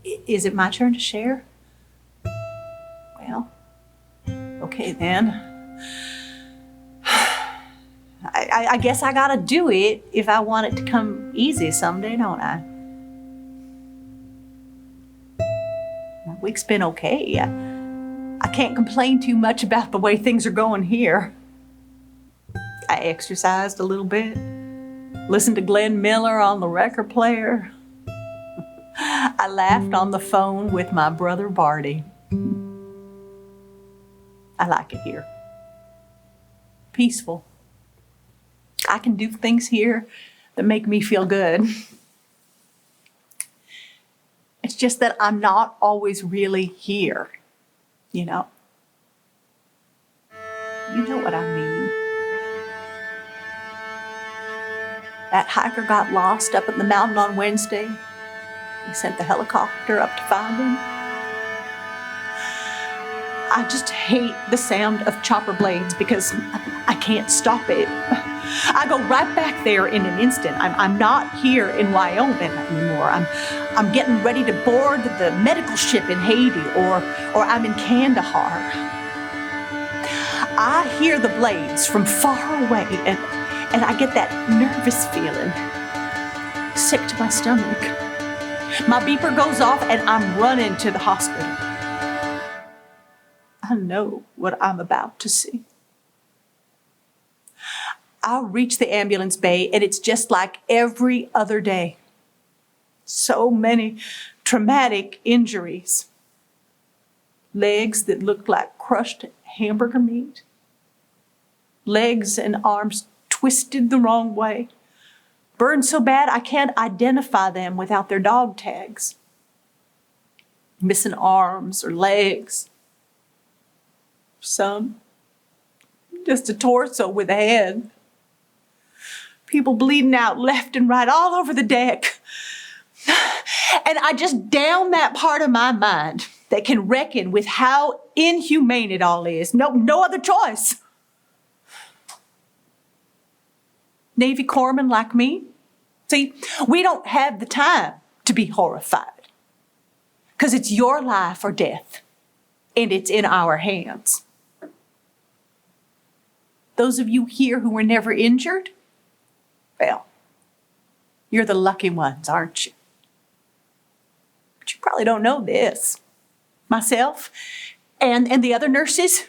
Is it my turn to share? Well, okay then. I guess I gotta do it if I want it to come easy someday, don't I? My week's been okay. I can't complain too much about the way things are going here. I exercised a little bit, listened to Glenn Miller on the record player. I laughed on the phone with my brother Barty. I like it here. Peaceful. I can do things here that make me feel good. It's just that I'm not always really here, you know? You know what I mean. That hiker got lost up in the mountain on Wednesday. We sent the helicopter up to find him. I just hate the sound of chopper blades because I can't stop it. I go right back there in an instant. I'm not here in Wyoming anymore. I'm getting ready to board the medical ship in Haiti, or I'm in Kandahar. I hear the blades from far away, and I get that nervous feeling, sick to my stomach. My beeper goes off, and I'm running to the hospital. I know what I'm about to see. I'll reach the ambulance bay, and it's just like every other day. So many traumatic injuries. Legs that look like crushed hamburger meat. Legs and arms twisted the wrong way. Burned so bad I can't identify them without their dog tags. Missing arms or legs. Some just a torso with a head. People bleeding out left and right all over the deck. And I just down that part of my mind that can reckon with how inhumane it all is. No other choice. Navy Corpsman like me, see, we don't have the time to be horrified. Because it's your life or death, and it's in our hands. Those of you here who were never injured, well, you're the lucky ones, aren't you? But you probably don't know this. Myself and the other nurses,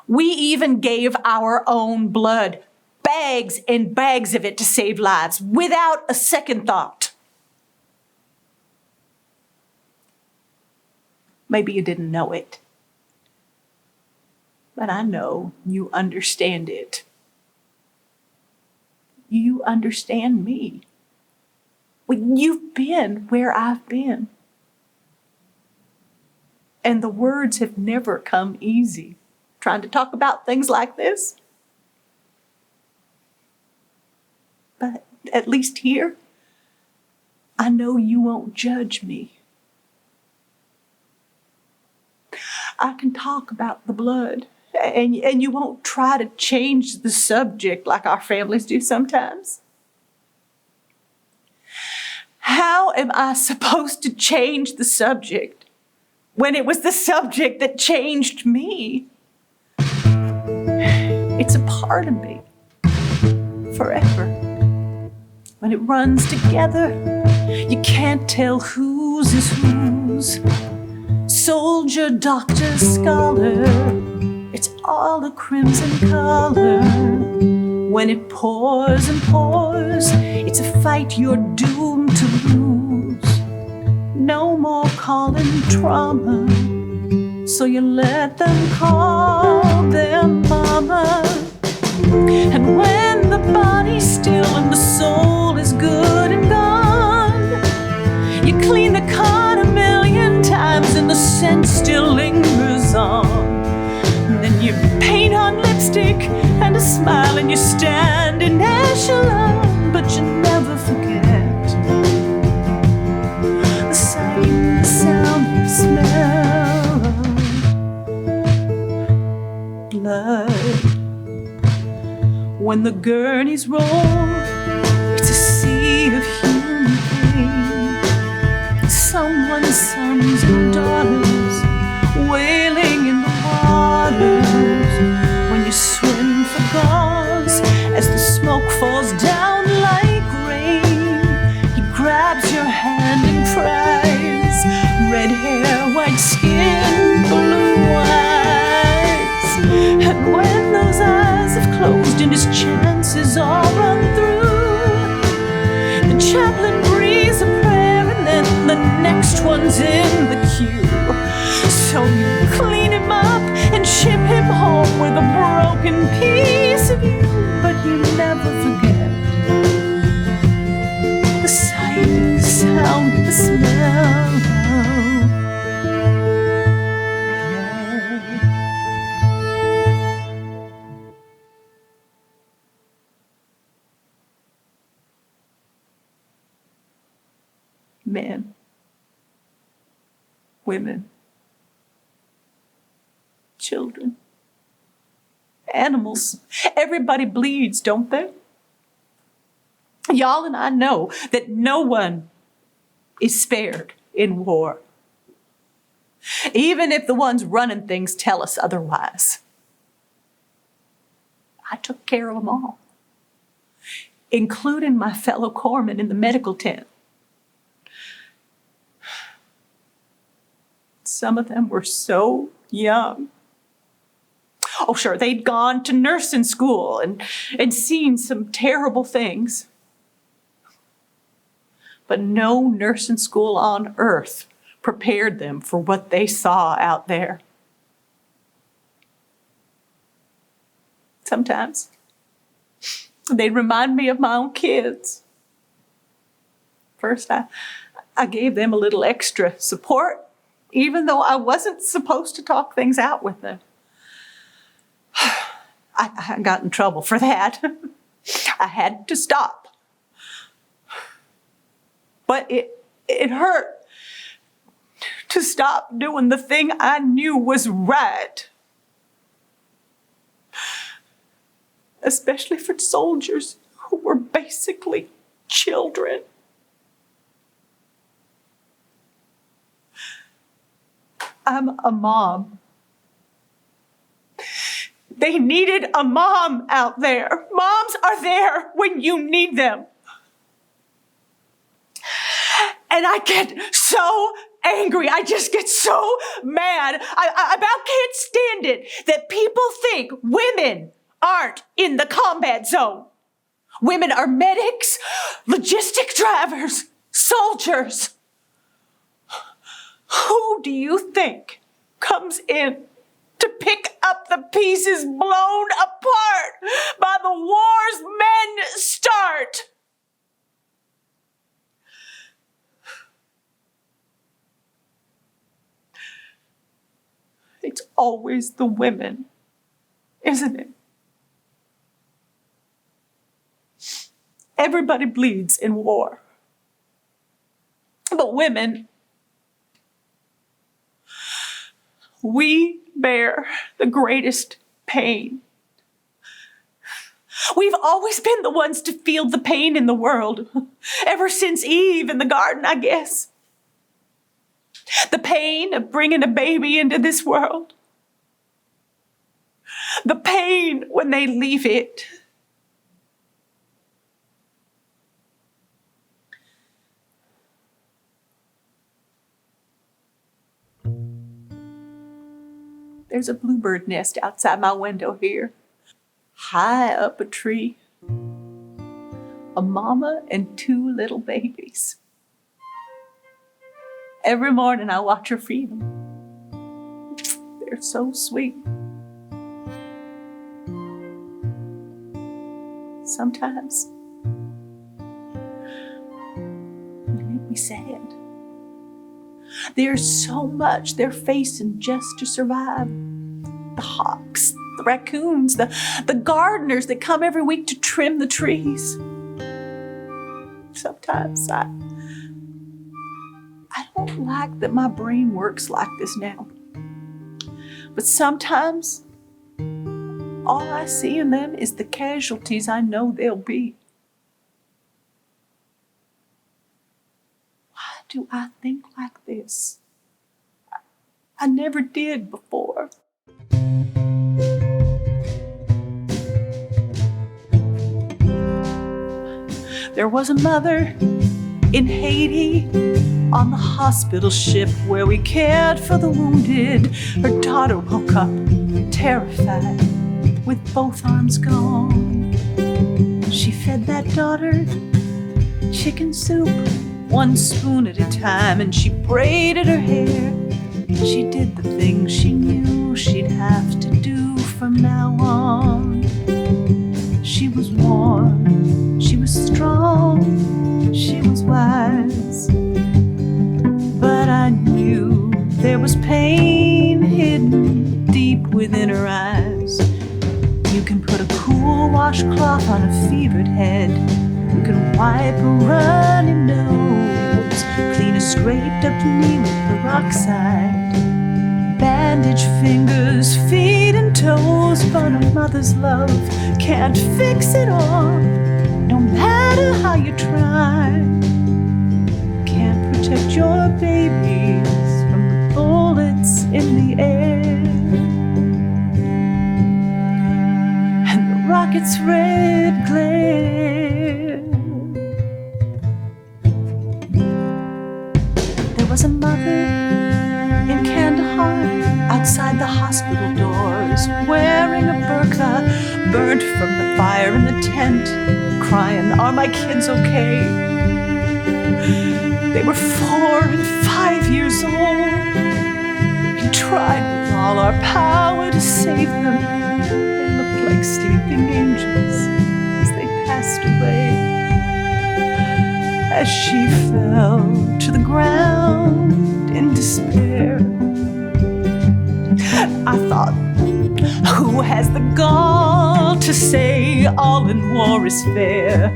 we even gave our own blood, bags and bags of it to save lives without a second thought. Maybe you didn't know it. But I know you understand it. You understand me. Well, you've been where I've been. And the words have never come easy, trying to talk about things like this. But at least here, I know you won't judge me. I can talk about the blood. And you won't try to change the subject like our families do sometimes. How am I supposed to change the subject when it was the subject that changed me? It's a part of me forever. When it runs together, you can't tell whose is whose. Soldier, doctor, scholar, it's all a crimson color. When it pours and pours, it's a fight you're doomed to lose. No more calling trauma, so you let them call them mama. And when the body's still and the soul is good and gone, you clean the car 1,000,000 times and the scent still lingers on. Then you paint on lipstick and a smile and you stand in echelon, but you never forget the sight, the sound, the smell of blood. When the gurneys roll, it's a sea of human pain. someone's sons and daughters wailing in the waters. When you swim for gauze as the smoke falls down like rain, he grabs your hand and cries, red hair, white skin, blue eyes. And when those eyes have closed and his chances all run through, the chaplain breathes a prayer and then the next one's in the queue. So you clean him up and ship him home with a broken piece of you, but you never forget the sight, the sound, the smell. Men, women, children, animals. Everybody bleeds, don't they? Y'all and I know that no one is spared in war, even if the ones running things tell us otherwise. I took care of them all, including my fellow corpsmen in the medical tent. Some of them were so young. Oh, sure, they'd gone to nursing school and seen some terrible things. But no nursing school on earth prepared them for what they saw out there. Sometimes they'd remind me of my own kids. First, I gave them a little extra support, even though I wasn't supposed to talk things out with them. I got in trouble for that. I had to stop. But it hurt to stop doing the thing I knew was right. Especially for soldiers who were basically children. I'm a mom. They needed a mom out there. Moms are there when you need them. And I get so angry. I just get so mad. I about can't stand it that people think women aren't in the combat zone. Women are medics, logistic drivers, soldiers. Who do you think comes in to pick up the pieces blown apart by the war's men start? It's always the women, isn't it? Everybody bleeds in war. But women, we bear the greatest pain. We've always been the ones to feel the pain in the world, ever since Eve in the garden, I guess. The pain of bringing a baby into this world. The pain when they leave it. There's a bluebird nest outside my window here, high up a tree. A mama and 2 little babies. Every morning I watch her feed them. They're so sweet. Sometimes they make me sad. There's so much they're facing just to survive. The hawks, the raccoons, the gardeners that come every week to trim the trees. Sometimes I don't like that my brain works like this now. But sometimes all I see in them is the casualties I know they'll be. Why do I think like this? I never did before. There was a mother in Haiti on the hospital ship where we cared for the wounded. Her daughter woke up terrified with both arms gone. She fed that daughter chicken soup, 1 spoon at a time, and she braided her hair. She did the things she knew she'd have to do from now on. She was warm, she was strong, she was wise. But I knew there was pain hidden deep within her eyes. You can put a cool washcloth on a fevered head. You can wipe a runny nose, clean a scraped up knee with peroxide, bandage fingers, feet and toes. But a mother's love can't fix it all, no matter how you try. Can't protect your babies from the bullets in the air and the rocket's red glare. There was a mother in Kandahar outside the hospital doors, wearing a burqa, burnt from the fire in the tent, crying, "Are my kids okay?" They were 4 and 5 years old. We tried with all our power to save them. They looked like sleeping angels as they passed away. As she fell to the ground in despair, I thought, who has the gall to say all in war is fair?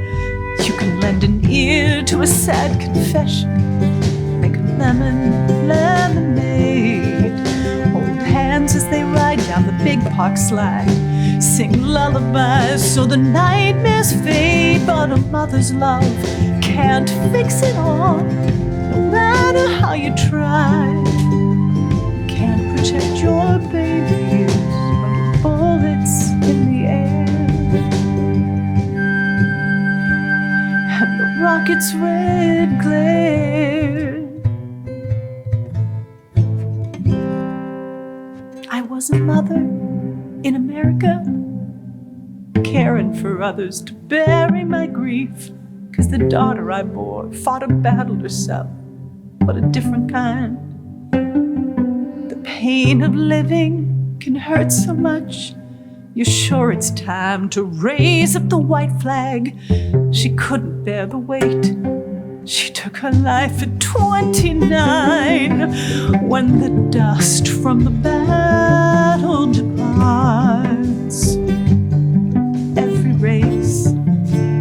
You can lend an ear to a sad confession, make a lemonade, hold hands as they ride down the big park slide, sing lullabies so the nightmares fade. But a mother's love can't fix it all, no matter how you try. Can't protect your babies from the bullets in the air and the rocket's red glare. I was a mother in America, caring for others to bury my grief, 'cause the daughter I bore fought a battle herself, but a different kind. The pain of living can hurt so much. You're sure it's time to raise up the white flag. She couldn't bear the weight. She took her life at 29. When the dust from the battle departs, every race,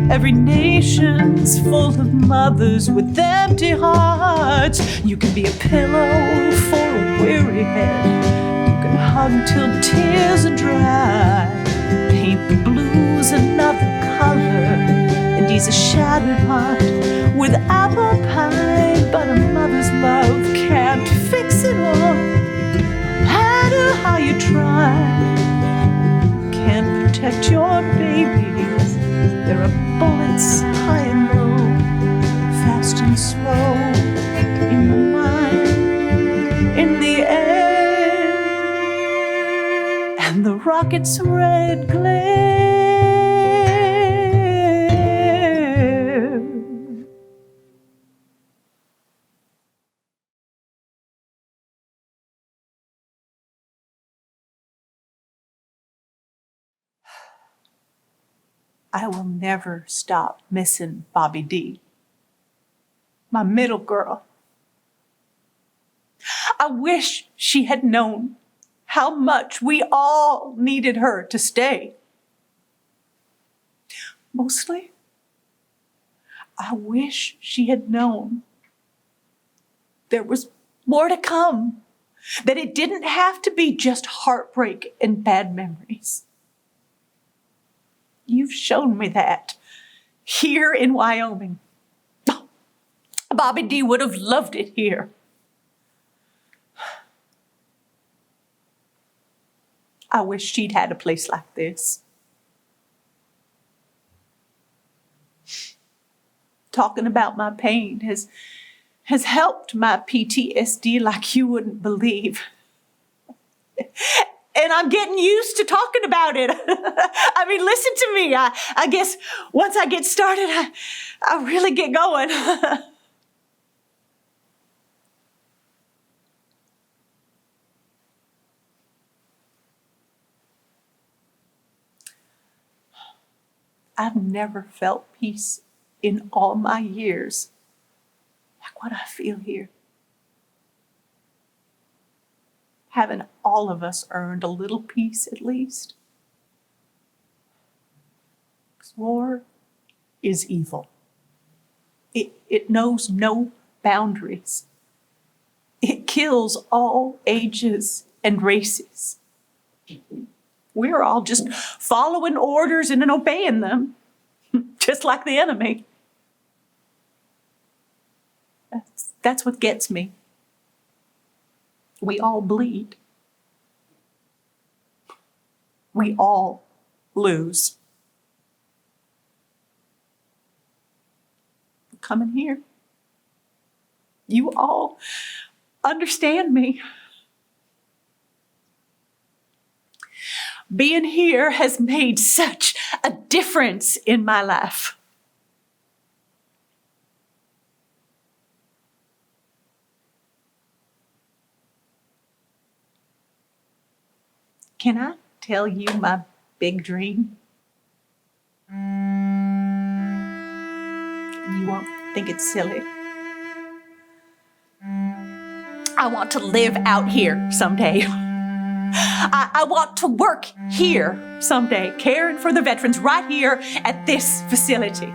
every nation's full of mothers with empty hearts. You can be a pillow for a weary head. You can hug till tears are dry. Paint the blues another color and ease a shattered heart with apple pie. But a mother's love can't fix it all, no matter how you try. Can't protect your babies. There are bullets high and low, fast and slow, in the mind, in the air, and the rocket's red glare. I will never stop missing Bobby D, my middle girl. I wish she had known how much we all needed her to stay. Mostly, I wish she had known there was more to come, that it didn't have to be just heartbreak and bad memories. You've shown me that here in Wyoming. Bobby D would have loved it here. I wish she'd had a place like this. Talking about my pain has helped my PTSD like you wouldn't believe. And I'm getting used to talking about it. I mean, listen to me. I guess once I get started, I really get going. I've never felt peace in all my years like what I feel here. Haven't all of us earned a little peace at least? 'Cause war is evil. It knows no boundaries. It kills all ages and races. We're all just following orders and obeying them, just like the enemy. That's what gets me. We all bleed. We all lose. Coming here, you all understand me. Being here has made such a difference in my life. Can I tell you my big dream? You won't think it's silly. I want to live out here someday. I want to work here someday, caring for the veterans right here at this facility.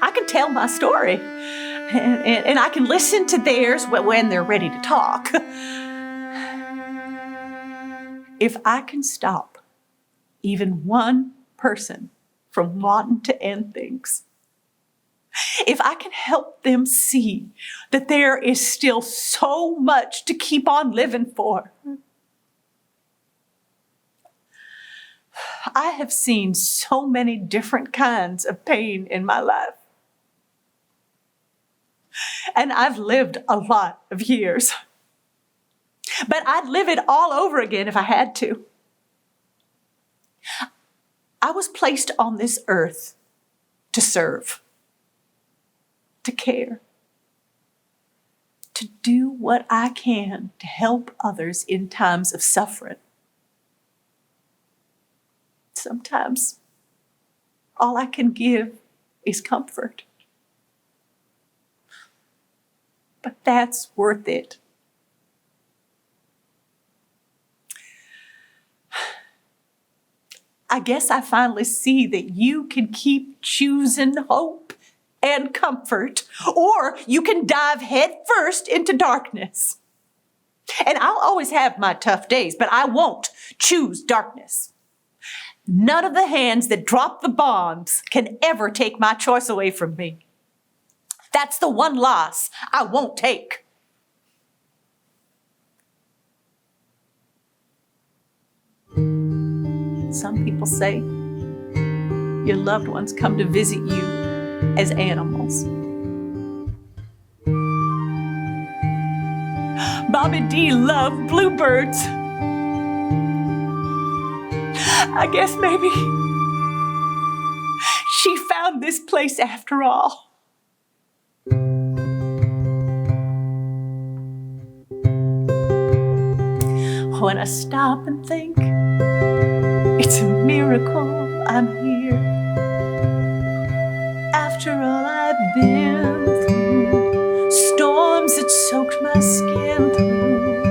I can tell my story, and I can listen to theirs when they're ready to talk. If I can stop even one person from wanting to end things, if I can help them see that there is still so much to keep on living for. I have seen so many different kinds of pain in my life. And I've lived a lot of years. But I'd live it all over again if I had to. I was placed on this earth to serve, to care, to do what I can to help others in times of suffering. Sometimes all I can give is comfort. But that's worth it. I guess I finally see that you can keep choosing hope and comfort, or you can dive headfirst into darkness. And I'll always have my tough days, but I won't choose darkness. None of the hands that drop the bombs can ever take my choice away from me. That's the one loss I won't take. Some people say your loved ones come to visit you as animals. Bobby D loved bluebirds. I guess maybe she found this place after all. When I stop and think, it's a miracle I'm here. After all I've been through, storms that soaked my skin through,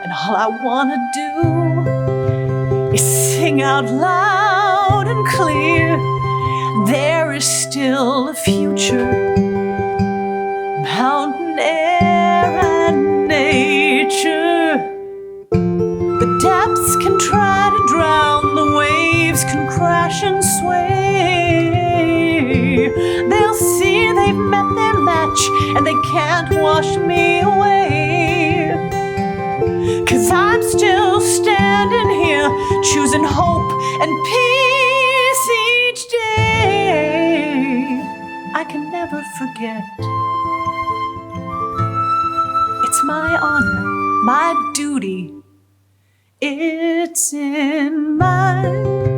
and all I want to do is sing out loud and clear. There is still a future, mountain air and nature. The depths can try to drown, the waves can crash and sway. They'll see they've met their trench, and they can't wash me away. 'Cause I'm still standing here, choosing hope and peace each day. I can never forget. It's my honor, my duty. It's in my